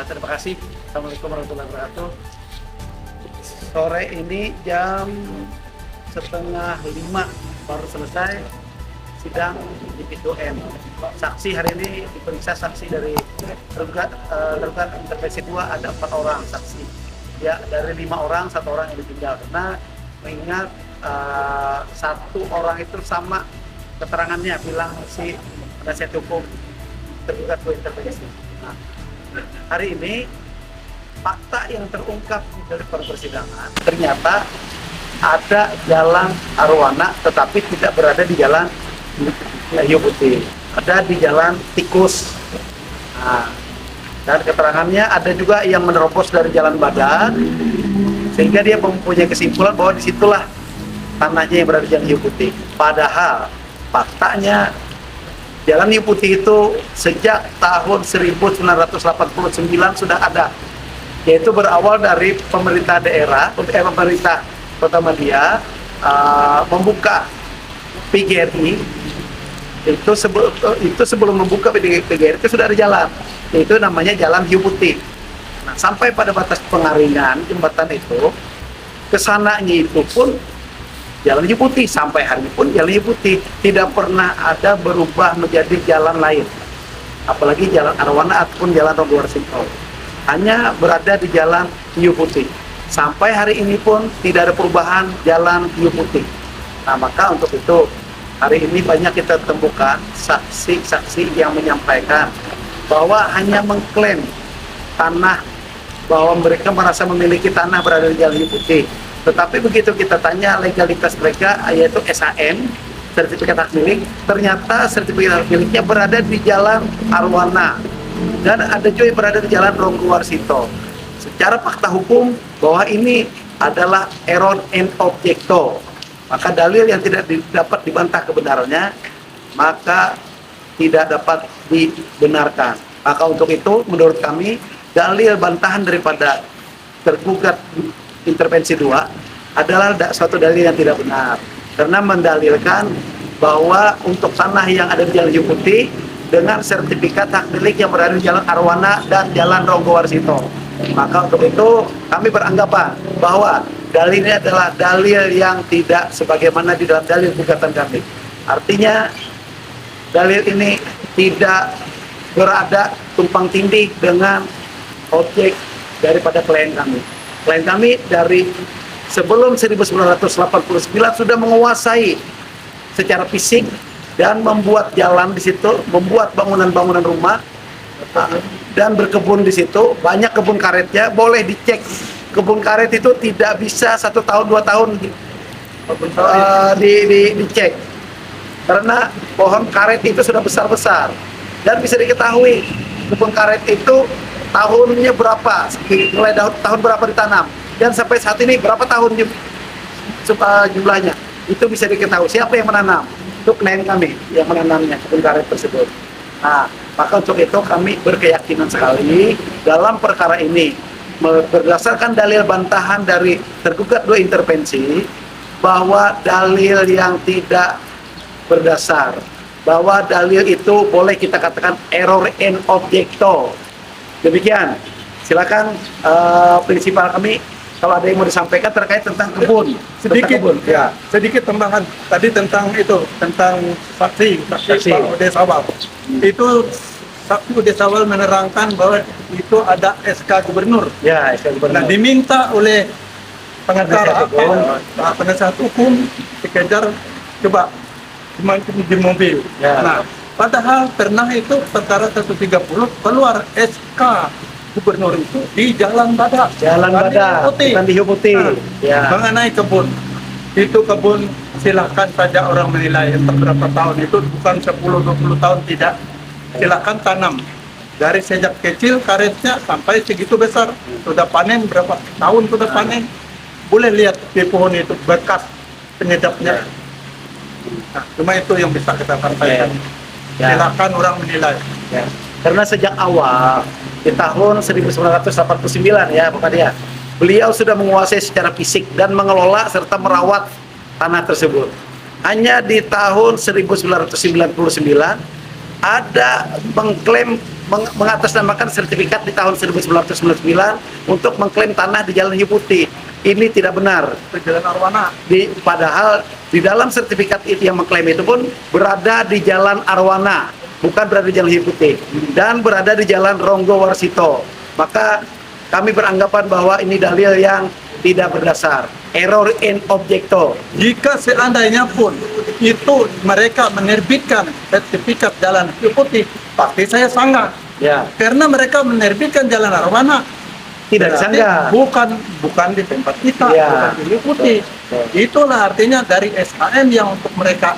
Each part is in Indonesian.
Terima kasih. Assalamualaikum warahmatullahi wabarakatuh. Sore ini jam 4:30 baru selesai sidang di pintu M. Saksi hari ini diperiksa saksi dari tergugat intervensi 2 ada 4 orang saksi. Ya, dari 5 orang 1 orang yang ditinggal karena mengingat 1 orang itu sama keterangannya bilang si penasihat hukum tergugat 2 intervensi. Nah, hari ini fakta yang terungkap dari persidangan ternyata ada jalan arwana tetapi tidak berada di jalan Hiu Putih, ada di jalan tikus. Nah, dan keterangannya ada juga yang menerobos dari jalan Badan sehingga dia mempunyai kesimpulan bahwa disitulah tanahnya yang berada di jalan Hiu Putih. Padahal faktanya Jalan Hiu Putih itu sejak tahun 1989 sudah ada, yaitu berawal dari pemerintah daerah, pemerintah Kota Madia membuka PGRI. Itu sebelum membuka PGRI itu sudah ada jalan, yaitu namanya Jalan Hiu Putih. Nah, sampai pada batas Pengaringan jembatan itu, kesananya itu pun Jalan Hiu Putih, sampai hari ini pun Jalan Hiu Putih, tidak pernah ada berubah menjadi jalan lain, apalagi Jalan Arwana ataupun Jalan Ronggowarsito, hanya berada di Jalan Hiu Putih. Sampai hari ini pun tidak ada perubahan Jalan Hiu Putih. Nah, maka untuk itu hari ini banyak kita temukan saksi-saksi yang menyampaikan bahwa hanya mengklaim tanah, bahwa mereka merasa memiliki tanah berada di Jalan Hiu Putih. Tetapi begitu kita tanya legalitas mereka, yaitu SHM, sertifikat hak milik, ternyata sertifikat hak miliknya berada di Jalan Arwana dan ada juga yang berada di Jalan Ronggowarsito. Secara fakta hukum bahwa ini adalah error in objecto, maka dalil yang tidak dapat dibantah kebenarannya maka tidak dapat dibenarkan. Maka untuk itu menurut kami dalil bantahan daripada tergugat intervensi 2 adalah suatu dalil yang tidak benar, karena mendalilkan bahwa untuk tanah yang ada di Jalan Hiu Putih dengan sertifikat hak milik yang berada di Jalan Arwana dan Jalan Ronggowarsito. Maka untuk itu kami beranggapan bahwa dalil ini adalah dalil yang tidak sebagaimana di dalam dalil gugatan kami. Artinya dalil ini tidak berada tumpang tindih dengan objek daripada klien kami. Klien kami dari sebelum 1989 sudah menguasai secara fisik dan membuat jalan di situ, membuat bangunan-bangunan rumah dan berkebun di situ. Banyak kebun karetnya, boleh dicek. Kebun karet itu tidak bisa 1 tahun 2 tahun dicek, karena pohon karet itu sudah besar-besar dan bisa diketahui kebun karet itu tahunnya berapa, mulai tahun berapa ditanam, dan sampai saat ini berapa tahun jumlahnya, itu bisa diketahui siapa yang menanam. Itu klien kami yang menanamnya kebun karet tersebut. Nah, maka untuk itu kami berkeyakinan sekali dalam perkara ini, berdasarkan dalil bantahan dari tergugat 2 intervensi, bahwa dalil yang tidak berdasar, bahwa dalil itu boleh kita katakan error in objecto. Demikian, silakan prinsipal kami kalau ada yang mau disampaikan terkait tentang kebun. Sedikit ya, sedikit tambahan tadi tentang itu, tentang saksi Pak Udesawal. Itu saksi Udesawal menerangkan bahwa itu ada SK gubernur. Ya, SK gubernur. Nah, diminta oleh pengacara penasihat hukum dikejar coba di mobil. Ya. Nah, padahal pernah itu perkara 130 keluar SK gubernur itu di Jalan Badak. Jalan Badak, bukan di Hiu Putih. Nah, Ya. mengenai kebun, itu kebun silahkan saja orang menilai entah berapa tahun itu, bukan 10-20 tahun, tidak. Silahkan tanam. Dari sejak kecil karetnya sampai segitu besar, sudah panen berapa tahun sudah panen. Boleh lihat di pohon itu bekas penyedapnya. Nah, cuma itu yang bisa kita sampaikan. Ya. Silakan orang menilai. Ya. Karena sejak awal di tahun 1989 ya Bapak Dia, beliau sudah menguasai secara fisik dan mengelola serta merawat tanah tersebut. Hanya di tahun 1999 ada mengklaim mengatasnamakan sertifikat di tahun 1999 untuk mengklaim tanah di Jalan Hiu Putih. Ini tidak benar. Itu Jalan Arwana. Padahal di dalam sertifikat itu yang mengklaim itu pun berada di Jalan Arwana, bukan berada di Jalan Hiu Putih, dan berada di Jalan Ronggo Warsito. Maka kami beranggapan bahwa ini dalil yang tidak berdasar, error in objecto. Jika seandainya pun itu mereka menerbitkan sertifikat Jalan Hiu Putih, pasti saya sanggah. Ya, Karena mereka menerbitkan Jalan Arwana. tidak Berarti disanggah. bukan di tempat kita, Ya. bukan di Hiu Putih. Itulah artinya dari SKM yang untuk mereka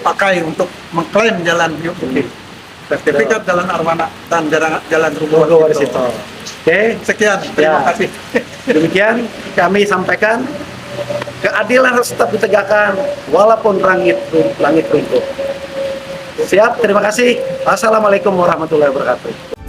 pakai untuk mengklaim Jalan Hiu Putih. Sertifikat Jalan Arwana dan Jalan Ronggo Ronggo Warsito. Oke, Sekian, terima Ya. kasih. demikian kami sampaikan, keadilan harus tetap ditegakkan walaupun langit runtuh. Siap, terima kasih. Wassalamualaikum warahmatullahi wabarakatuh.